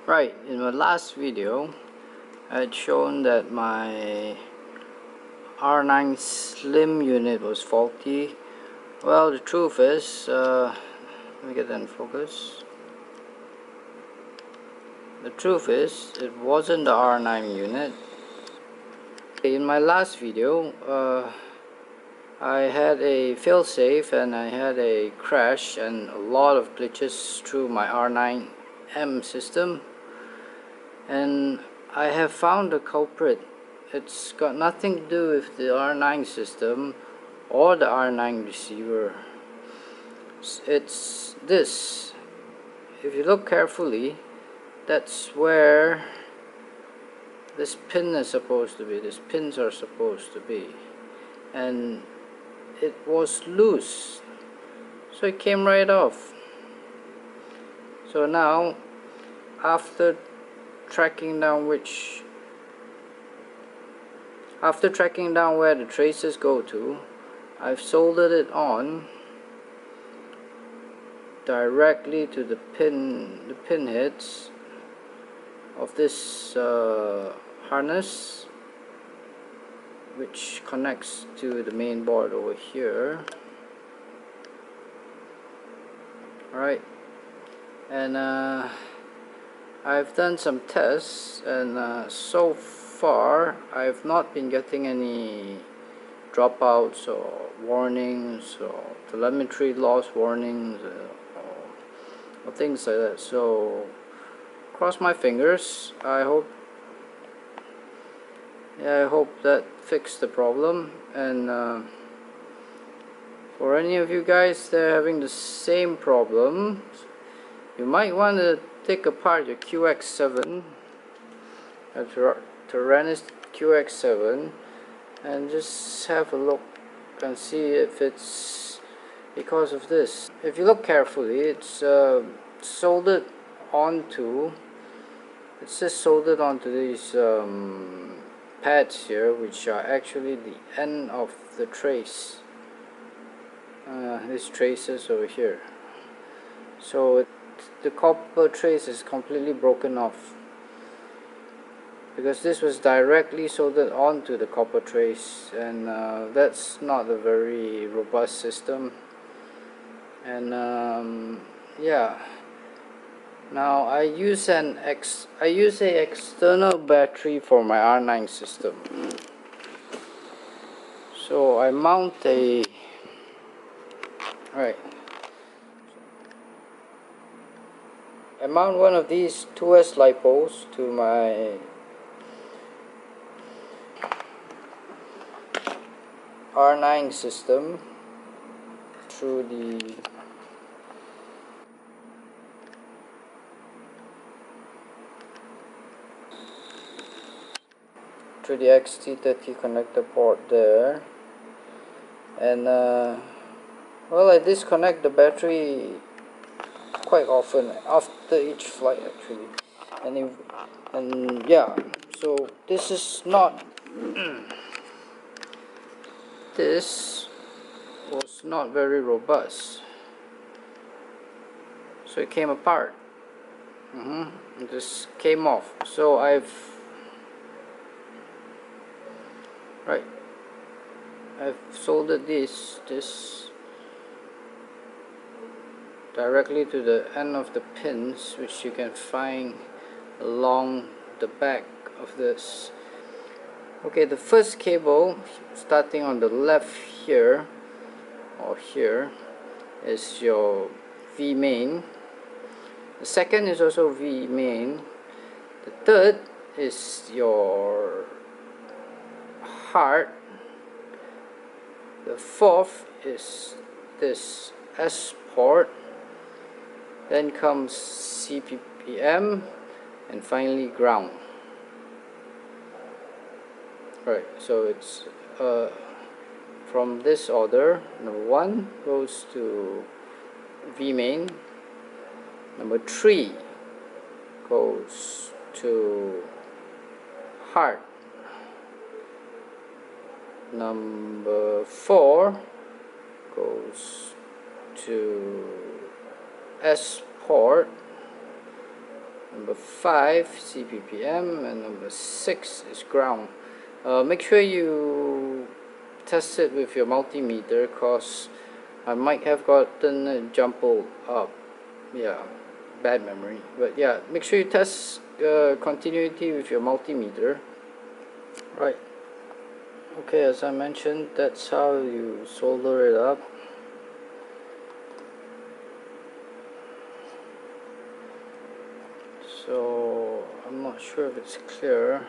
Right, in my last video I had shown that my R9slim unit was faulty. Well, the truth is, let me get that in focus. The truth is, it wasn't the R9 unit. In my last video, I had a failsafe and I had a crash and a lot of glitches through my R9M system. And I have found the culprit. It's got nothing to do with the R9 system or the R9 receiver. It's this. If you look carefully, that's where this pin is supposed to be. These pins are supposed to be. And it was loose. So it came right off. So now, after tracking down where the traces go to, I've soldered it on directly to the pin heads of this harness, which connects to the main board over here. Alright, and I've done some tests, and so far I've not been getting any dropouts or warnings or telemetry loss warnings or things like that. So cross my fingers. I hope that fixed the problem. And for any of you guys that are having the same problem, you might want to take apart your QX7, Taranis QX7, and just have a look and see if it's because of this. If you look carefully, it's soldered onto, it's just soldered onto these pads here, which are actually the end of the trace. These traces over here. So the copper trace is completely broken off because this was directly soldered onto the copper trace, and that's not a very robust system. And yeah, now I use a external battery for my R9 system. So I mount I mount one of these 2S lipos to my R9 system through the XT30 connector port there, and well, I disconnect the battery quite often after each flight actually, and yeah, so this is not this was not very robust, so it came apart. It just came off. So I've soldered this directly to the end of the pins, which you can find along the back of this. Okay, the first cable, starting on the left here or here, is your V main. The second is also V main. The third is your heart. The fourth is this S port. Then comes CPPM, and finally ground. Right, so it's from this order. Number 1 goes to V main. Number 3 goes to heart. Number 4 goes to S port. number 5 CPPM, and number 6 is ground. Make sure you test it with your multimeter, cause I might have gotten it jumbled up. Yeah, bad memory. But yeah, make sure you test continuity with your multimeter. Right. Okay, as I mentioned, that's how you solder it up. So I'm not sure if it's clear,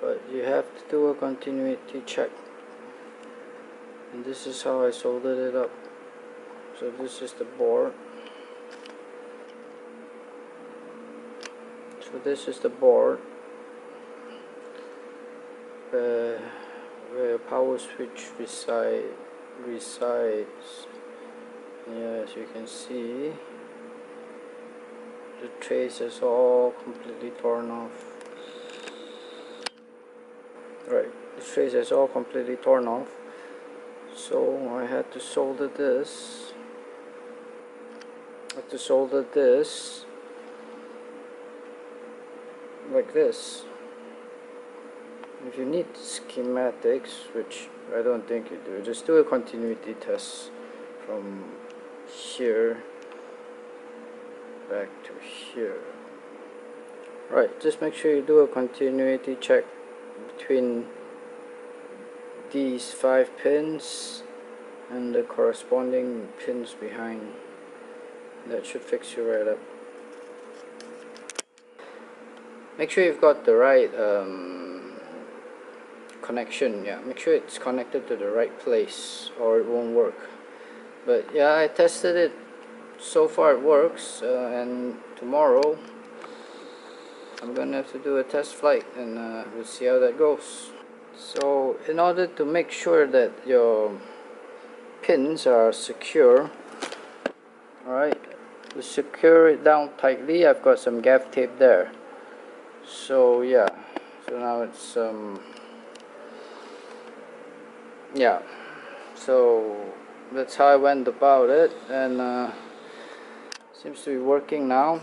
but you have to do a continuity check. And this is how I soldered it up. So this is the board. So this is the board where power switch resides. Yeah, as you can see, the trace is all completely torn off. Right, the trace is all completely torn off. So I had to solder this. Like this. If you need schematics, which I don't think you do, just do a continuity test from here back to here. Right, just make sure you do a continuity check between these 5 pins and the corresponding pins behind. That should fix you right up. Make sure you've got the right connection. Yeah, make sure it's connected to the right place or it won't work. But yeah, I tested it. So far it works, and tomorrow I'm gonna have to do a test flight, and we'll see how that goes. So in order to make sure that your pins are secure, alright, to secure it down tightly, I've got some gaff tape there. So yeah, so now it's yeah, so that's how I went about it, and seems to be working now.